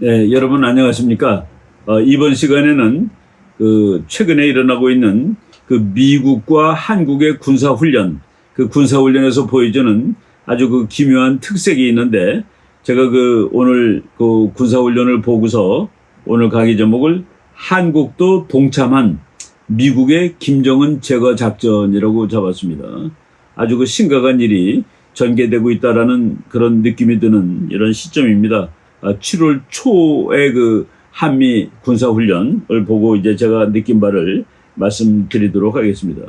네, 여러분 안녕하십니까? 이번 시간에는 최근에 일어나고 있는 미국과 한국의 군사훈련, 군사훈련에서 보여주는 아주 기묘한 특색이 있는데, 제가 오늘 군사훈련을 보고서 오늘 강의 제목을 한국도 동참한 미국의 김정은 제거 작전이라고 잡았습니다. 아주 심각한 일이 전개되고 있다라는 그런 느낌이 드는 이런 시점입니다. 7월 초에 한미 군사훈련을 보고 이제 제가 느낀 바를 말씀드리도록 하겠습니다.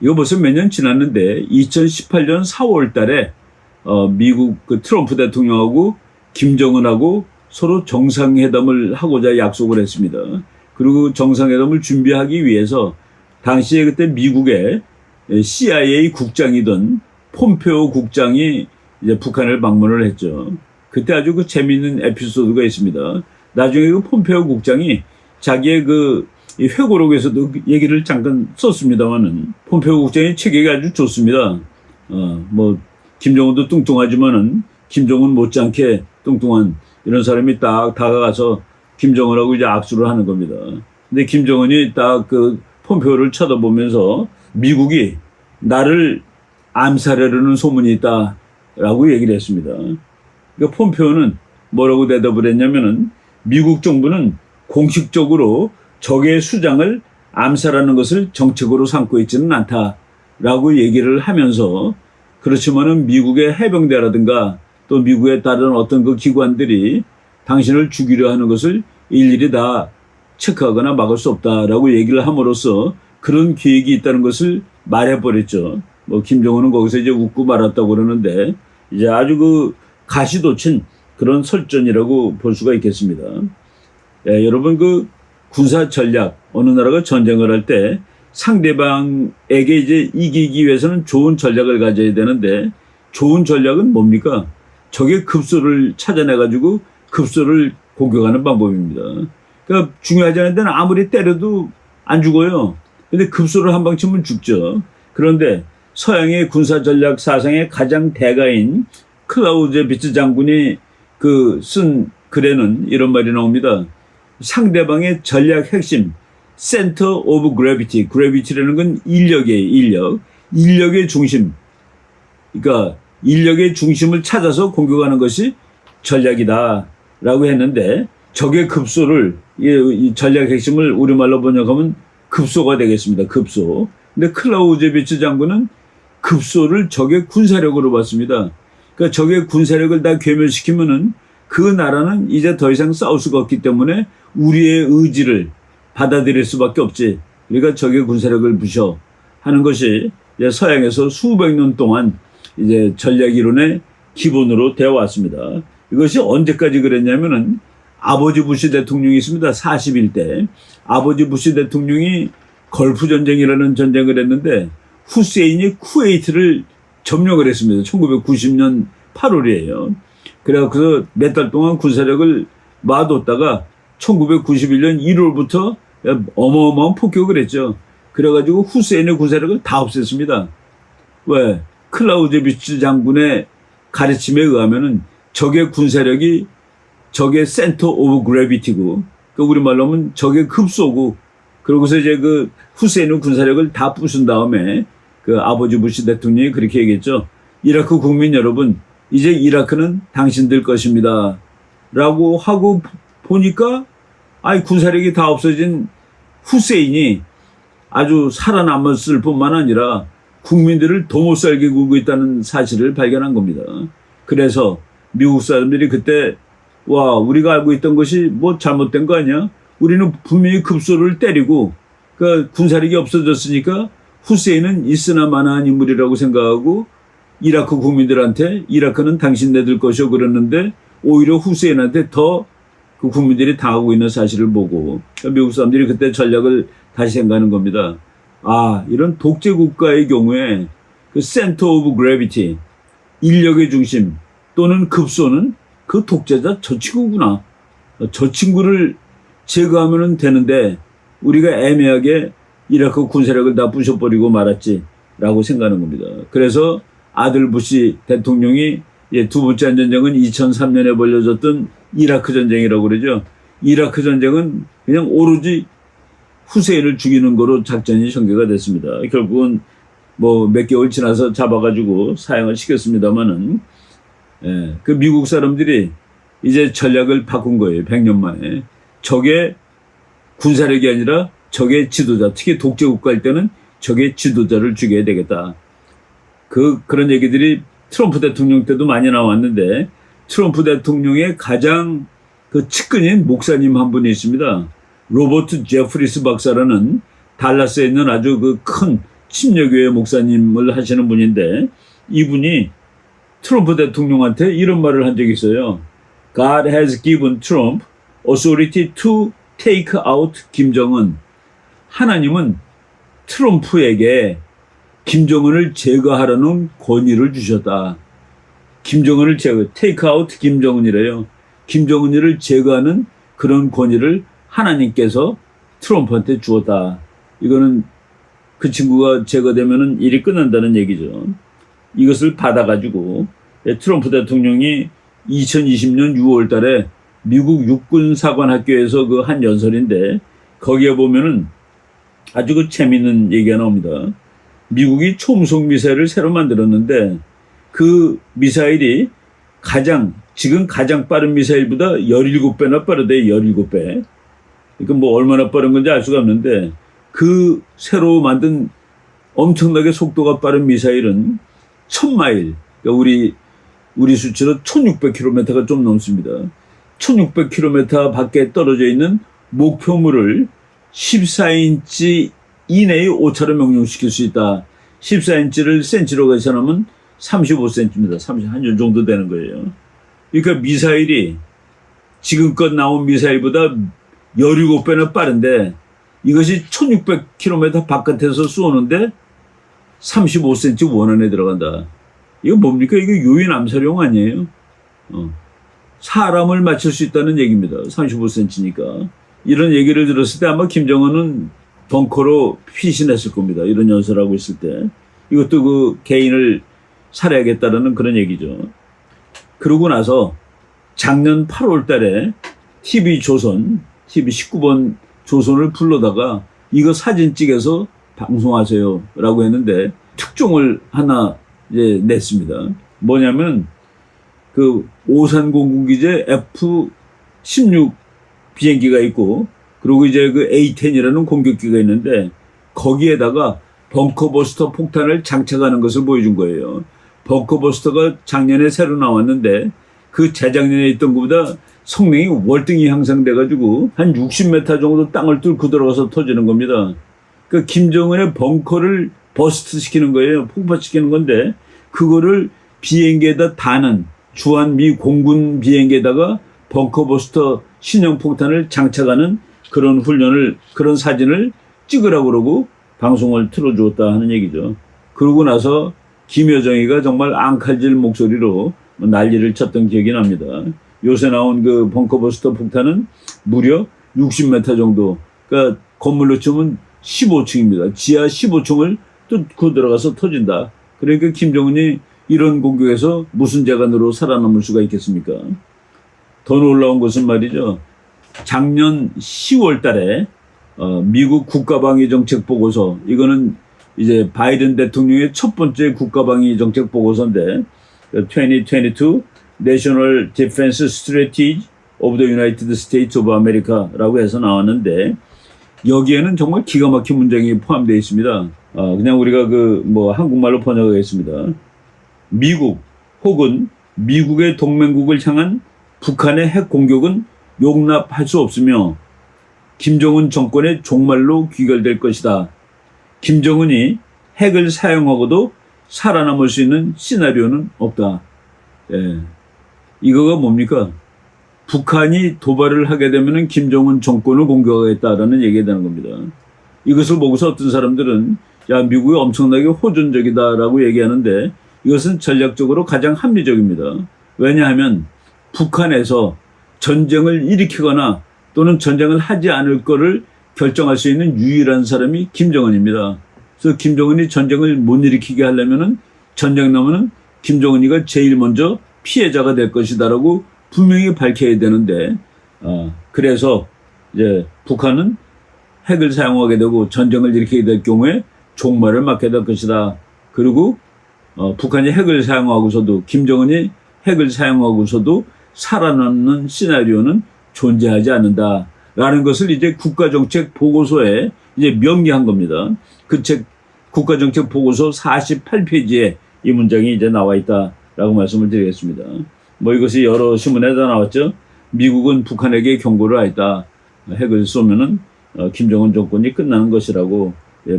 이거 벌써 몇 년 지났는데 2018년 4월 달에 미국 트럼프 대통령하고 김정은하고 서로 정상회담을 하고자 약속을 했습니다. 그리고 정상회담을 준비하기 위해서 당시에 그때 미국의 CIA 국장이던 폼페오 국장이 이제 북한을 방문을 했죠. 그때 아주 재미있는 에피소드가 있습니다. 나중에 폼페오 국장이 자기의 이 회고록에서도 얘기를 잠깐 썼습니다만은, 폼페오 국장의 체격이 아주 좋습니다. 김정은도 뚱뚱하지만은 김정은 못지않게 뚱뚱한 이런 사람이 딱 다가가서 김정은하고 이제 악수를 하는 겁니다. 근데 김정은이 딱 폼페오를 쳐다보면서 미국이 나를 암살하려는 소문이 있다라고 얘기를 했습니다. 그러니까 폼페오는 뭐라고 대답을 했냐면은, 미국 정부는 공식적으로 적의 수장을 암살하는 것을 정책으로 삼고 있지는 않다라고 얘기를 하면서, 그렇지만은 미국의 해병대라든가 또 미국의 다른 어떤 기관들이 당신을 죽이려 하는 것을 일일이 다 체크하거나 막을 수 없다라고 얘기를 함으로써 그런 계획이 있다는 것을 말해버렸죠. 김정은은 거기서 이제 웃고 말았다고 그러는데, 이제 아주 가시돋친 그런 설전이라고 볼 수가 있겠습니다. 여러분 군사 전략, 어느 나라가 전쟁을 할 때 상대방에게 이제 이기기 위해서는 좋은 전략을 가져야 되는데, 좋은 전략은 뭡니까? 적의 급소를 찾아내가지고 급소를 공격하는 방법입니다. 그러니까 중요하지 않은 데는 아무리 때려도 안 죽어요. 근데 급소를 한 방 치면 죽죠. 그런데 서양의 군사 전략 사상의 가장 대가인 클라우제비츠 장군이 쓴 글에는 이런 말이 나옵니다. 상대방의 전략 핵심, Center of Gravity. Gravity라는 건 인력이에요. 인력의 중심. 그러니까 인력의 중심을 찾아서 공격하는 것이 전략이다라고 했는데, 적의 급소를, 이 전략 핵심을 우리말로 번역하면 급소가 되겠습니다. 급소. 근데 클라우제비츠 장군은 급소를 적의 군사력으로 봤습니다. 그러니까 적의 군사력을 다 괴멸시키면은 그 나라는 이제 더 이상 싸울 수가 없기 때문에 우리의 의지를 받아들일 수밖에 없지. 그러니까 적의 군사력을 무셔 하는 것이 이제 서양에서 수백 년 동안 이제 전략 이론의 기본으로 되어 왔습니다. 이것이 언제까지 그랬냐면은, 아버지 부시 대통령이 있습니다. 41대. 아버지 부시 대통령이 걸프 전쟁이라는 전쟁을 했는데, 후세인이 쿠웨이트를 점령을 했습니다. 1990년 8월이에요. 그래서 몇 달 동안 군사력을 놔뒀다가 1991년 1월부터 어마어마한 폭격을 했죠. 그래가지고 후세인의 군사력을 다 없앴습니다. 왜? 클라우제비츠 장군의 가르침에 의하면은 적의 군사력이 적의 센터 오브 그래비티고, 우리말로 하면 적의 급소고, 그러고서 이제 후세인의 군사력을 다 부순 다음에 아버지 부시 대통령이 그렇게 얘기했죠. 이라크 국민 여러분, 이제 이라크는 당신들 것입니다. 라고 하고 보니까, 군사력이 다 없어진 후세인이 아주 살아남았을 뿐만 아니라 국민들을 더 못 살게 굴고 있다는 사실을 발견한 겁니다. 그래서 미국 사람들이 그때, 우리가 알고 있던 것이 잘못된 거 아니야? 우리는 분명히 급소를 때리고, 군사력이 없어졌으니까 후세인은 있으나 마나한 인물이라고 생각하고, 이라크 국민들한테 이라크는 당신네들 것이요 그랬는데, 오히려 후세인한테 더 국민들이 당하고 있는 사실을 보고, 미국 사람들이 그때 전략을 다시 생각하는 겁니다. 이런 독재 국가의 경우에 센터 오브 그래비티, 인력의 중심 또는 급소는 그 독재자 저 친구구나. 저 친구를 제거하면 되는데 우리가 애매하게 이라크 군사력을 다 부셔버리고 말았지라고 생각하는 겁니다. 그래서 아들 부시 대통령이 두 번째 한전쟁은 2003년에 벌려졌던 이라크 전쟁이라고 그러죠. 이라크 전쟁은 그냥 오로지 후세인을 죽이는 거로 작전이 전개가 됐습니다. 결국은 뭐 몇 개월 지나서 잡아가지고 사형을 시켰습니다만은, 그 미국 사람들이 이제 전략을 바꾼 거예요. 100년 만에. 적의 군사력이 아니라 적의 지도자, 특히 독재국가일 때는 적의 지도자를 죽여야 되겠다. 그런 얘기들이 트럼프 대통령 때도 많이 나왔는데, 트럼프 대통령의 가장 그 측근인 목사님 한 분이 있습니다. 로버트 제프리스 박사라는 달라스에 있는 아주 그 큰 침례교회 목사님을 하시는 분인데, 이분이 트럼프 대통령한테 이런 말을 한 적이 있어요. God has given Trump authority to take out 김정은. 하나님은 트럼프에게 김정은을 제거하라는 권위를 주셨다. 김정은을 take out 김정은이래요. 김정은이를 제거하는 그런 권위를 하나님께서 트럼프한테 주었다. 이거는 그 친구가 제거되면은 일이 끝난다는 얘기죠. 이것을 받아가지고 트럼프 대통령이 2020년 6월 달에 미국 육군사관학교에서 그 한 연설인데, 거기에 보면은 아주 그 재밌는 얘기가 나옵니다. 미국이 초음속 미사일을 새로 만들었는데, 그 미사일이 지금 가장 빠른 미사일보다 17배나 빠르대. 17배. 그러니까 뭐 얼마나 빠른 건지 알 수가 없는데, 그 새로 만든 엄청나게 속도가 빠른 미사일은 1000마일, 그러니까 우리 수치로 1600km가 좀 넘습니다. 1600km 밖에 떨어져 있는 목표물을 14인치 이내에 오차로 명령시킬 수 있다. 14인치를 센치로 계산하면 35cm입니다. 한 요 정도 되는 거예요. 그러니까 미사일이 지금껏 나온 미사일보다 17배나 빠른데, 이것이 1600km 바깥에서 쏘는데 35cm 원안에 들어간다. 이거 뭡니까? 이거 유인 암살용 아니에요? 사람을 맞출 수 있다는 얘기입니다. 35cm니까. 이런 얘기를 들었을 때 아마 김정은은 벙커로 피신했을 겁니다. 이런 연설하고 있을 때. 이것도 그 개인을 살해하겠다라는 그런 얘기죠. 그러고 나서 작년 8월 달에 TV 19번 조선을 불러다가 이거 사진 찍어서 방송하세요 라고 했는데, 특종을 하나 이제 냈습니다. 뭐냐면 그 오산 공군기지에 F-16 비행기가 있고, 그리고 이제 그 A-10이라는 공격기가 있는데, 거기에다가 벙커버스터 폭탄을 장착하는 것을 보여준 거예요. 벙커버스터가 작년에 새로 나왔는데, 그 재작년에 있던 것보다 성능이 월등히 향상돼가지고 한 60m 정도 땅을 뚫고 들어가서 터지는 겁니다. 그러니까 김정은의 벙커를 버스트 시키는 거예요. 폭파시키는 건데, 그거를 비행기에다 다는 주한 미 공군 비행기에다가 벙커버스터 신형 폭탄을 장착하는 그런 그런 사진을 찍으라고 그러고 방송을 틀어주었다 하는 얘기죠. 그러고 나서 김여정이가 정말 앙칼질 목소리로 난리를 쳤던 기억이 납니다. 요새 나온 그 벙커버스터 폭탄은 무려 60m 정도, 그러니까 건물로 치면 15층입니다. 지하 15층을 뚫고 들어가서 터진다. 그러니까 김정은이 이런 공격에서 무슨 재간으로 살아남을 수가 있겠습니까? 더 놀라운 것은 말이죠. 작년 10월 달에 미국 국가방위 정책 보고서, 이거는 이제 바이든 대통령의 첫 번째 국가방위 정책 보고서인데, 2022 National Defense Strategy of the United States of America라고 해서 나왔는데, 여기에는 정말 기가 막힌 문장이 포함되어 있습니다. 그냥 우리가 한국말로 번역하겠습니다. 미국 혹은 미국의 동맹국을 향한 북한의 핵 공격은 용납할 수 없으며 김정은 정권의 종말로 귀결될 것이다. 김정은이 핵을 사용하고도 살아남을 수 있는 시나리오는 없다. 이거가 뭡니까? 북한이 도발을 하게 되면 김정은 정권을 공격하겠다라는 얘기가 되는 겁니다. 이것을 보고서 어떤 사람들은 야, 미국이 엄청나게 호전적이다라고 얘기하는데, 이것은 전략적으로 가장 합리적입니다. 왜냐하면 북한에서 전쟁을 일으키거나 또는 전쟁을 하지 않을 거를 결정할 수 있는 유일한 사람이 김정은입니다. 그래서 김정은이 전쟁을 못 일으키게 하려면은 전쟁 나면은 김정은이가 제일 먼저 피해자가 될 것이다라고 분명히 밝혀야 되는데, 그래서 이제 북한은 핵을 사용하게 되고 전쟁을 일으키게 될 경우에 종말을 맞게 될 것이다. 그리고 북한이 핵을 사용하고서도, 김정은이 핵을 사용하고서도 살아남는 시나리오는 존재하지 않는다라는 것을 이제 국가정책 보고서에 이제 명기한 겁니다. 그 책 국가정책 보고서 48페이지에 이 문장이 이제 나와 있다라고 말씀을 드리겠습니다. 뭐 이것이 여러 신문에 다 나왔죠. 미국은 북한에게 경고를 하였다. 핵을 쏘면은 김정은 정권이 끝나는 것이라고.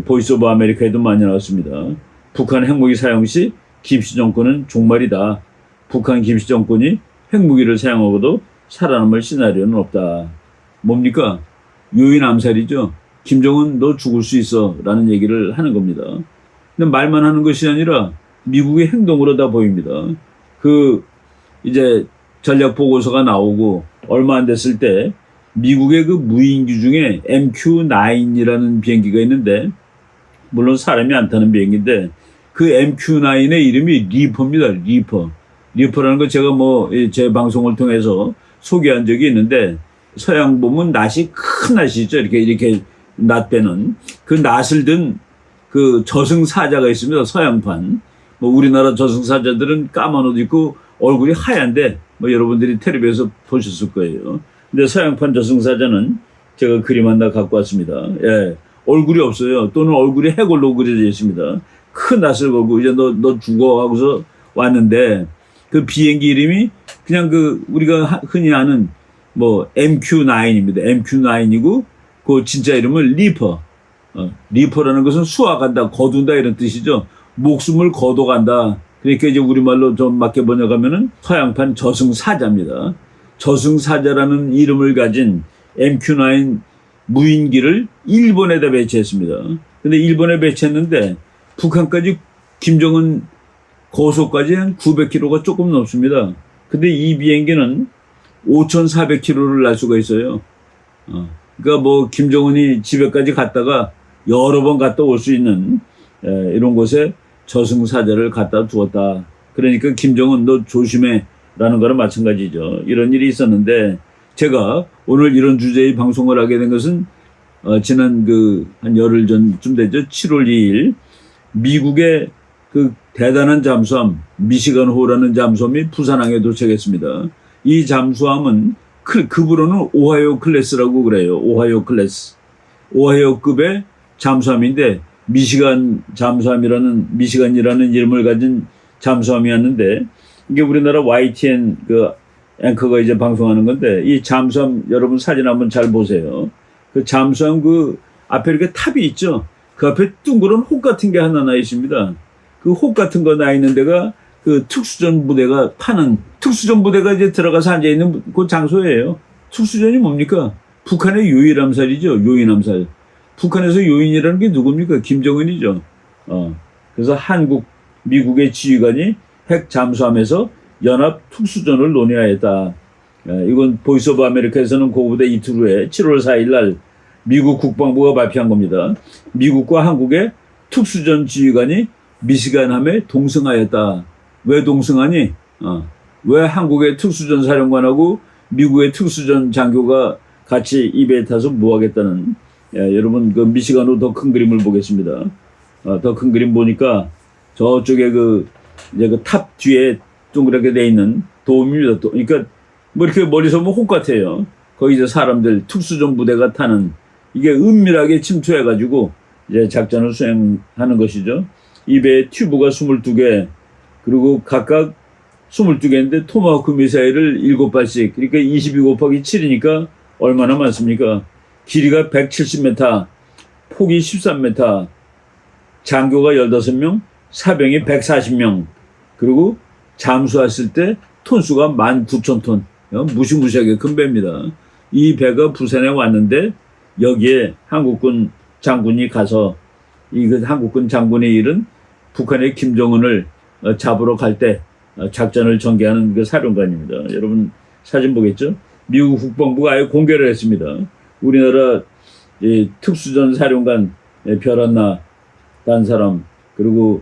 보이스 오브 아메리카에도 많이 나왔습니다. 북한 핵무기 사용 시 김씨 정권은 종말이다. 북한 김씨 정권이 핵무기를 사용하고도 살아남을 시나리오는 없다. 뭡니까? 요인 암살이죠. 김정은 너 죽을 수 있어 라는 얘기를 하는 겁니다. 근데 말만 하는 것이 아니라 미국의 행동으로 다 보입니다. 이제 전략 보고서가 나오고 얼마 안 됐을 때 미국의 그 무인기 중에 MQ-9이라는 비행기가 있는데, 물론 사람이 안 타는 비행기인데 그 MQ-9의 이름이 리퍼입니다. 리퍼라는 거 제가 제 방송을 통해서 소개한 적이 있는데, 서양 보면 낫이 큰 낫이 있죠. 이렇게 낫 빼는 그 낫을 든 그 저승사자가 있습니다. 서양판. 우리나라 저승사자들은 까만 옷 입고 얼굴이 하얀데 여러분들이 텔레비에서 보셨을 거예요. 근데 서양판 저승사자는 제가 그림 하나 갖고 왔습니다. 예. 얼굴이 없어요. 또는 얼굴이 해골로 그려져 있습니다. 큰 낫을 걸고 이제 너 죽어 하고서 왔는데, 그 비행기 이름이 그냥 우리가 흔히 아는 MQ-9입니다. MQ-9이고 그 진짜 이름은 리퍼. 리퍼라는 것은 수확한다, 거둔다 이런 뜻이죠. 목숨을 거둬간다. 그러니까 이제 우리말로 좀 맞게 번역하면은 서양판 저승사자입니다. 저승사자라는 이름을 가진 MQ-9 무인기를 일본에다 배치했습니다. 근데 일본에 배치했는데 북한까지 김정은 고속까지 한 900km가 조금 넘습니다. 근데 이 비행기는 5,400km를 날 수가 있어요. 그러니까 김정은이 집에까지 갔다가 여러 번 갔다 올 수 있는 이런 곳에 저승사자를 갖다 두었다. 그러니까 김정은 너 조심해 라는 거랑 마찬가지죠. 이런 일이 있었는데, 제가 오늘 이런 주제의 방송을 하게 된 것은 지난 한 열흘 전쯤 되죠. 7월 2일 미국의 그 대단한 잠수함 미시간호라는 잠수함이 부산항에 도착했습니다. 이 잠수함은 급으로는 오하이오 클래스라고 그래요. 오하이오 클래스. 오하이오급의 잠수함인데 미시간이라는 이름을 가진 잠수함이었는데, 이게 우리나라 YTN 앵커가 이제 방송하는 건데, 이 잠수함 여러분 사진 한번 잘 보세요. 그 잠수함 앞에 이렇게 탑이 있죠. 그 앞에 둥그런 혹 같은 게 하나 나 있습니다. 그 혹 같은 거 나 있는 데가 그 특수전 부대가 특수전 부대가 이제 들어가서 앉아 있는 그 장소예요. 특수전이 뭡니까? 북한의 요인 암살이죠. 요인 암살. 북한에서 요인이라는 게 누굽니까? 김정은이죠. 그래서 미국의 지휘관이 핵 잠수함에서 연합 특수전을 논의하였다. 이건 보이스 오브 아메리카에서는 그거보다 이틀 후에 7월 4일 날 미국 국방부가 발표한 겁니다. 미국과 한국의 특수전 지휘관이 미시간함에 동승하였다. 왜 동승하니? 왜 한국의 특수전 사령관하고 미국의 특수전 장교가 같이 입에 타서 뭐 하겠다는, 여러분 미시간으로 더 큰 그림을 보겠습니다. 더 큰 그림 보니까 저쪽에 이제 탑 뒤에 동그랗게 돼 있는 도움입니다. 그러니까 이렇게 멀리서 보면 혹 같아요. 거기 이제 사람들 특수전 부대가 타는, 이게 은밀하게 침투해가지고 이제 작전을 수행하는 것이죠. 이 배에 튜브가 22개, 그리고 각각 22개인데 토마호크 미사일을 7발씩, 그러니까 22 곱하기 7이니까 얼마나 많습니까? 길이가 170m, 폭이 13m, 장교가 15명, 사병이 140명, 그리고 잠수했을 때 톤수가 19,000톤, 무시무시하게 큰 배입니다. 이 배가 부산에 왔는데 여기에 한국군 장군이 가서, 한국군 장군의 일은 북한의 김정은을 잡으러 갈 때 작전을 전개하는 그 사령관입니다. 여러분 사진 보겠죠? 미국 국방부가 아예 공개를 했습니다. 우리나라 특수전 사령관 별한나 딴 사람, 그리고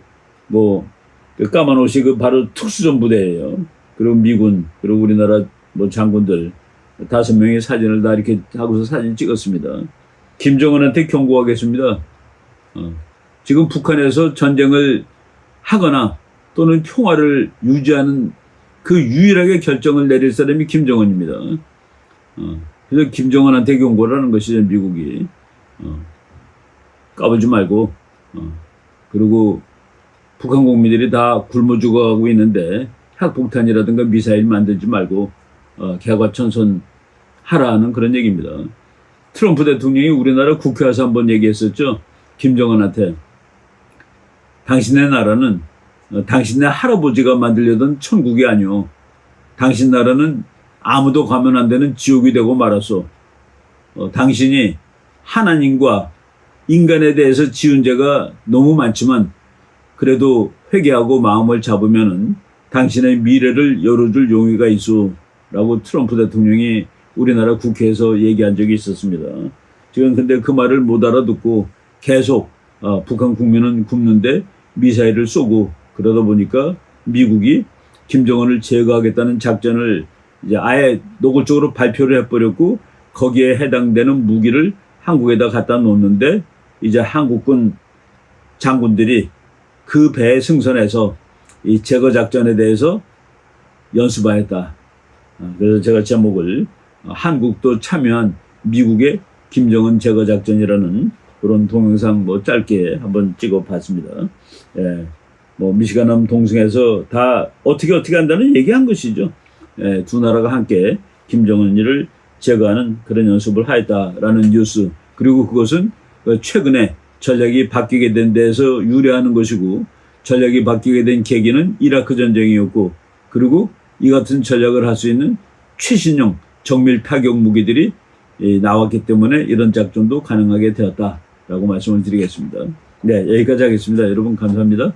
그 까만 옷이 바로 특수전 부대예요. 그리고 미군, 그리고 우리나라 뭐 장군들 5명의 사진을 다 이렇게 하고서 사진 찍었습니다. 김정은한테 경고하겠습니다. 지금 북한에서 전쟁을 하거나 또는 평화를 유지하는 그 유일하게 결정을 내릴 사람이 김정은입니다. 그래서 김정은한테 경고를 하는 것이죠, 미국이. 까불지 말고, 그리고 북한 국민들이 다 굶어 죽어가고 있는데 핵폭탄이라든가 미사일 만들지 말고 개과천선 하라는 그런 얘기입니다. 트럼프 대통령이 우리나라 국회 와서 한번 얘기했었죠. 김정은한테 당신의 나라는 당신네 할아버지가 만들려던 천국이 아니오. 당신 나라는 아무도 가면 안 되는 지옥이 되고 말았어. 당신이 하나님과 인간에 대해서 지은 죄가 너무 많지만 그래도 회개하고 마음을 잡으면은 당신의 미래를 열어줄 용의가 있어. 라고 트럼프 대통령이 우리나라 국회에서 얘기한 적이 있었습니다. 지금 근데 그 말을 못 알아듣고 계속 북한 국민은 굶는데 미사일을 쏘고 그러다 보니까 미국이 김정은을 제거하겠다는 작전을 이제 아예 노골적으로 발표를 해버렸고 거기에 해당되는 무기를 한국에다 갖다 놓는데 이제 한국군 장군들이 그 배에 승선해서 이 제거 작전에 대해서 연습하였다. 그래서 제가 제목을 한국도 참여한 미국의 김정은 제거 작전이라는 그런 동영상 뭐 짧게 한번 찍어봤습니다. 예, 뭐 미시간함 동성에서 다 어떻게 한다는 얘기한 것이죠. 예, 두 나라가 함께 김정은이를 제거하는 그런 연습을 하였다라는 뉴스. 그리고 그것은 최근에 전략이 바뀌게 된 데에서 유래하는 것이고 전략이 바뀌게 된 계기는 이라크 전쟁이었고 그리고 이 같은 전략을 할 수 있는 최신형 정밀 타격 무기들이 나왔기 때문에 이런 작전도 가능하게 되었다라고 말씀을 드리겠습니다. 네, 여기까지 하겠습니다. 여러분 감사합니다.